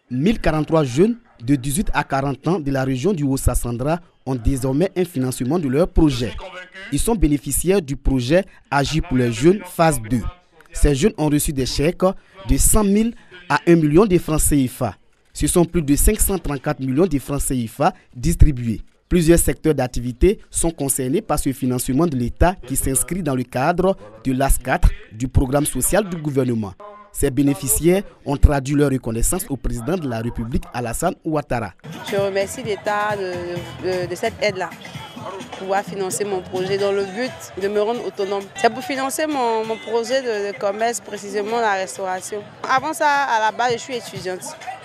1043 jeunes de 18 à 40 ans de la région du Haut-Sassandra ont désormais un financement de leur projet. Ils sont bénéficiaires du projet Agir pour les jeunes phase 2. Ces jeunes ont reçu des chèques de 100 000 à 1 million de francs CFA. Ce sont plus de 534 millions de francs CFA distribués. Plusieurs secteurs d'activité sont concernés par ce financement de l'État qui s'inscrit dans le cadre de l'AS4 du programme social du gouvernement. Ces bénéficiaires ont traduit leur reconnaissance au président de la République, Alassane Ouattara. Je remercie l'État de cette aide-là pour pouvoir financer mon projet dans le but de me rendre autonome. C'est pour financer mon projet de commerce, précisément la restauration. Avant ça, à la base, je suis étudiante.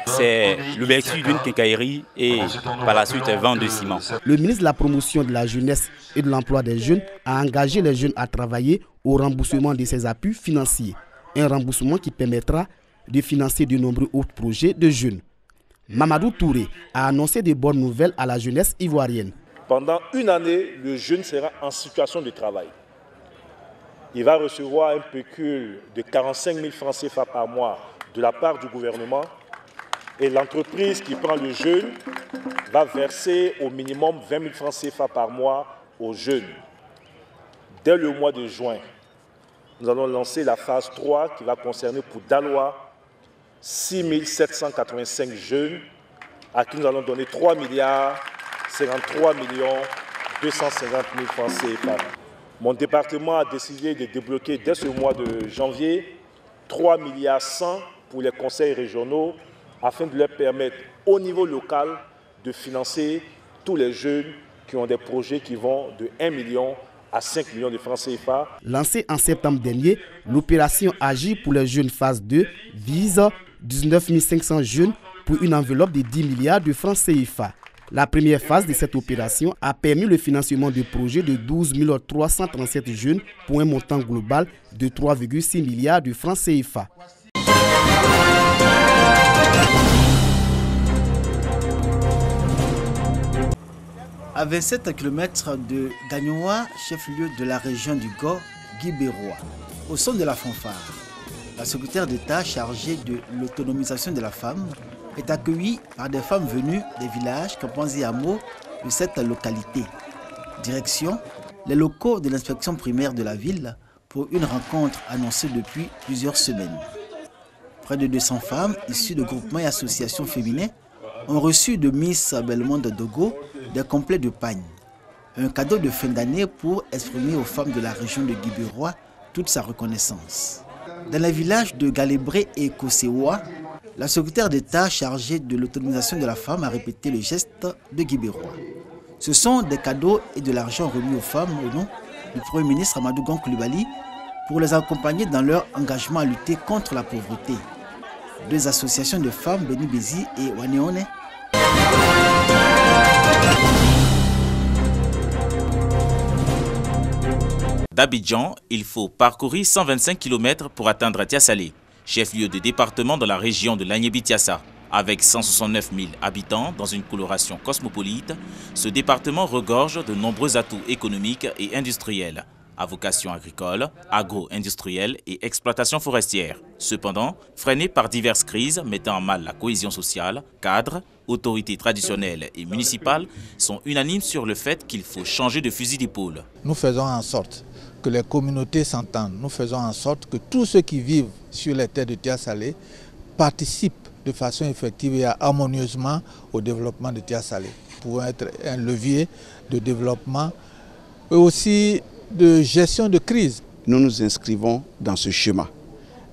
C'est l'ouverture d'une quincaillerie et par la suite vente de ciment. Le ministre de la Promotion de la Jeunesse et de l'Emploi des Jeunes a engagé les jeunes à travailler au remboursement de ces appuis financiers. Un remboursement qui permettra de financer de nombreux autres projets de jeunes. Mamadou Touré a annoncé de bonnes nouvelles à la jeunesse ivoirienne. Pendant une année, le jeune sera en situation de travail. Il va recevoir un pécule de 45 000 francs CFA par mois de la part du gouvernement. Et l'entreprise qui prend le jeune va verser au minimum 20 000 francs CFA par mois aux jeunes. Dès le mois de juin, nous allons lancer la phase 3 qui va concerner pour Daloa 6 785 jeunes à qui nous allons donner 3 milliards 53 millions 250 000 francs CFA. Mon département a décidé de débloquer dès ce mois de janvier 3 milliards 100 pour les conseils régionaux afin de leur permettre au niveau local de financer tous les jeunes qui ont des projets qui vont de 1 million à 5 millions de francs CFA. Lancée en septembre dernier, l'opération Agir pour les jeunes phase 2 vise 19 500 jeunes pour une enveloppe de 10 milliards de francs CFA. La première phase de cette opération a permis le financement de projets de 12 337 jeunes pour un montant global de 3,6 milliards de francs CFA. À 27 km de Gagnoa, chef-lieu de la région du Go, Guibérois, au son de la fanfare, la secrétaire d'État chargée de l'autonomisation de la femme est accueillie par des femmes venues des villages Kampanzi et Hameaux de cette localité. Direction, les locaux de l'inspection primaire de la ville pour une rencontre annoncée depuis plusieurs semaines. Près de 200 femmes issues de groupements et associations féminines ont reçu de Miss Bellemonde Dogo des complets de pagne. Un cadeau de fin d'année pour exprimer aux femmes de la région de Guibérois toute sa reconnaissance. Dans les villages de Galébré et Kosewa, la secrétaire d'État chargée de l'autonomisation de la femme a répété le geste de Guibérois. Ce sont des cadeaux et de l'argent remis aux femmes au nom du Premier ministre Amadou Gon Coulibaly pour les accompagner dans leur engagement à lutter contre la pauvreté. Deux associations de femmes, Beni Bézi et Waneone, D'Abidjan, il faut parcourir 125 km pour atteindre Tiassalé, chef-lieu de département dans la région de l'Agnébi-Tiassa. Avec 169 000 habitants dans une coloration cosmopolite, ce département regorge de nombreux atouts économiques et industriels, à vocation agricole, agro-industrielle et exploitation forestière. Cependant, freiné par diverses crises mettant en mal la cohésion sociale, cadres, autorités traditionnelles et municipales sont unanimes sur le fait qu'il faut changer de fusil d'épaule. Nous faisons en sorte que les communautés s'entendent. Nous faisons en sorte que tous ceux qui vivent sur les terres de Tiassalé participent de façon effective et harmonieusement au développement de Tiassalé, pour être un levier de développement et aussi de gestion de crise. Nous nous inscrivons dans ce schéma.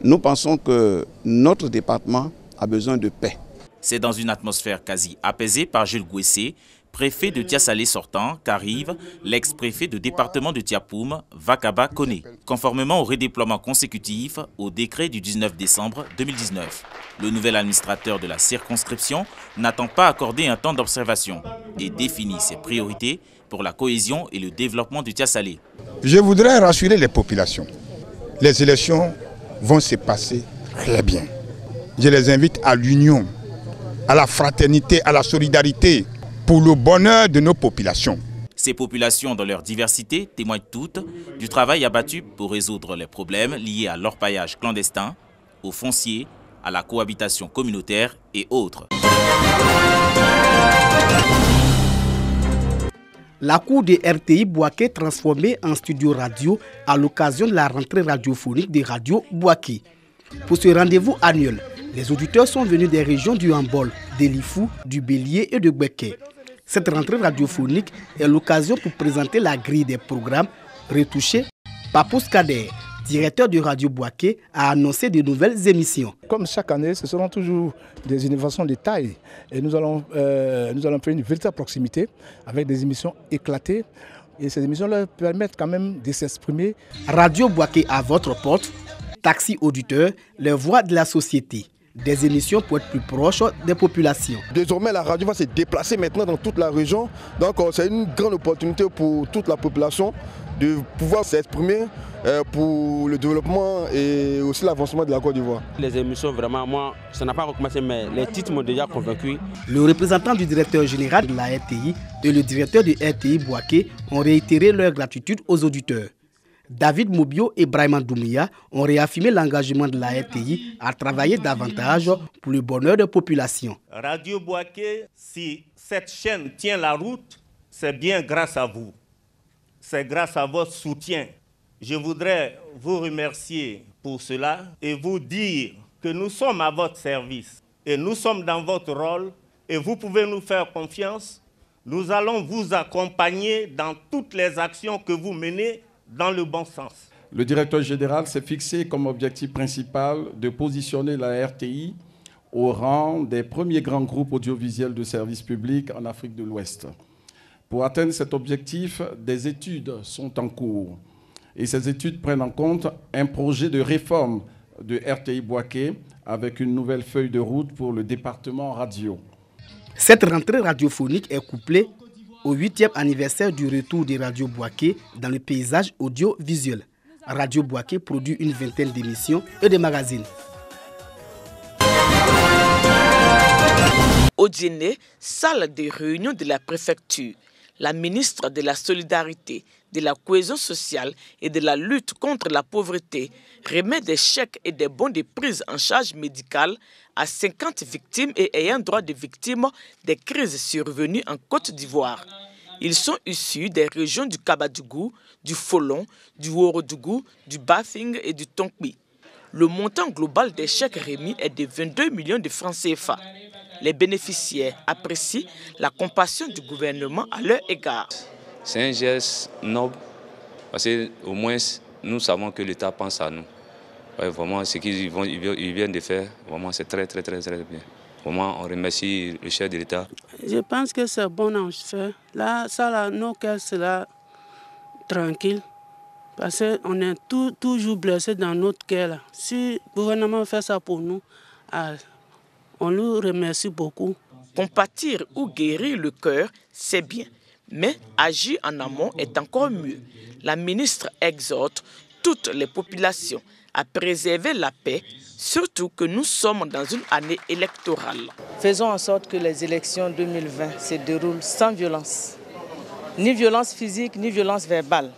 Nous pensons que notre département a besoin de paix. C'est dans une atmosphère quasi apaisée par Jules Gouessé, préfet de Tiassalé sortant, qu'arrive l'ex-préfet de département de Tiapoum, Vakaba Kone, conformément au redéploiement consécutif au décret du 19 décembre 2019. Le nouvel administrateur de la circonscription n'attend pas accorder un temps d'observation et définit ses priorités pour la cohésion et le développement du Tiassalé. Je voudrais rassurer les populations. Les élections vont se passer très bien. Je les invite à l'union, à la fraternité, à la solidarité pour le bonheur de nos populations. Ces populations, dans leur diversité, témoignent toutes du travail abattu pour résoudre les problèmes liés à l'orpaillage clandestin, au foncier, à la cohabitation communautaire et autres. La cour de RTI Bouaké transformée en studio radio à l'occasion de la rentrée radiophonique de Radio Bouaké. Pour ce rendez-vous annuel, les auditeurs sont venus des régions du Hambol, de Lifou, du Bélier et de Gbeke. Cette rentrée radiophonique est l'occasion pour présenter la grille des programmes retouchés. Papous Kader, directeur de Radio Bouaké, a annoncé de nouvelles émissions. Comme chaque année, ce seront toujours des innovations de taille. Et nous allons faire une véritable proximité avec des émissions éclatées. Et ces émissions leur permettent quand même de s'exprimer. Radio Bouaké à votre porte, taxi auditeur, les voix de la société. Des émissions pour être plus proches des populations. Désormais, la radio va se déplacer maintenant dans toute la région. Donc c'est une grande opportunité pour toute la population de pouvoir s'exprimer pour le développement et aussi l'avancement de la Côte d'Ivoire. Les émissions, vraiment, moi, ça n'a pas recommencé, mais les titres m'ont déjà convaincu. Le représentant du directeur général de la RTI et le directeur de RTI Bouaké ont réitéré leur gratitude aux auditeurs. David Mobio et Brahima Doumbia ont réaffirmé l'engagement de la RTI à travailler davantage pour le bonheur des populations. Radio Bouaké, si cette chaîne tient la route, c'est bien grâce à vous. C'est grâce à votre soutien. Je voudrais vous remercier pour cela et vous dire que nous sommes à votre service et nous sommes dans votre rôle et vous pouvez nous faire confiance. Nous allons vous accompagner dans toutes les actions que vous menez dans le bon sens. Le directeur général s'est fixé comme objectif principal de positionner la RTI au rang des premiers grands groupes audiovisuels de service public en Afrique de l'Ouest. Pour atteindre cet objectif, des études sont en cours. Et ces études prennent en compte un projet de réforme de RTI Bouaké avec une nouvelle feuille de route pour le département radio. Cette rentrée radiophonique est couplée au 8e anniversaire du retour de Radio Bouaké dans le paysage audiovisuel. Radio Bouaké produit une vingtaine d'émissions et de magazines. Au dîner, salle de réunion de la préfecture, la ministre de la Solidarité, de la Cohésion sociale et de la lutte contre la pauvreté remet des chèques et des bons de prise en charge médicale à 50 victimes et ayant droit de victimes des crises survenues en Côte d'Ivoire. Ils sont issus des régions du Kabadougou, du Folon, du Worodougou, du Bafing et du Tonkpi. Le montant global des chèques remis est de 22 millions de francs CFA. Les bénéficiaires apprécient la compassion du gouvernement à leur égard. C'est un geste noble parce qu'au moins nous savons que l'État pense à nous. Ouais, vraiment, ce qu'ils viennent de faire, vraiment, c'est très bien. Vraiment, on remercie le chef de l'État. Je pense que c'est bon à faire. Là, ça, là, nos cœurs seront tranquilles. Parce qu'on est toujours blessés dans notre cœur. Si le gouvernement fait ça pour nous, on le remercie beaucoup. Compatir ou guérir le cœur, c'est bien. Mais agir en amont est encore mieux. La ministre exhorte toutes les populations à préserver la paix, surtout que nous sommes dans une année électorale. Faisons en sorte que les élections 2020 se déroulent sans violence. Ni violence physique, ni violence verbale.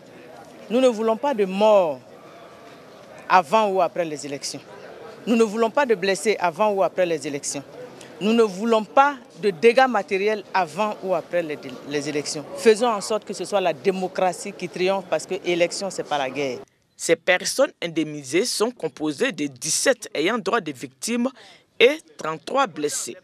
Nous ne voulons pas de morts avant ou après les élections. Nous ne voulons pas de blessés avant ou après les élections. Nous ne voulons pas de dégâts matériels avant ou après les élections. Faisons en sorte que ce soit la démocratie qui triomphe parce que l'élection, ce n'est pas la guerre. Ces personnes indemnisées sont composées de 17 ayant droit de victimes et 33 blessés.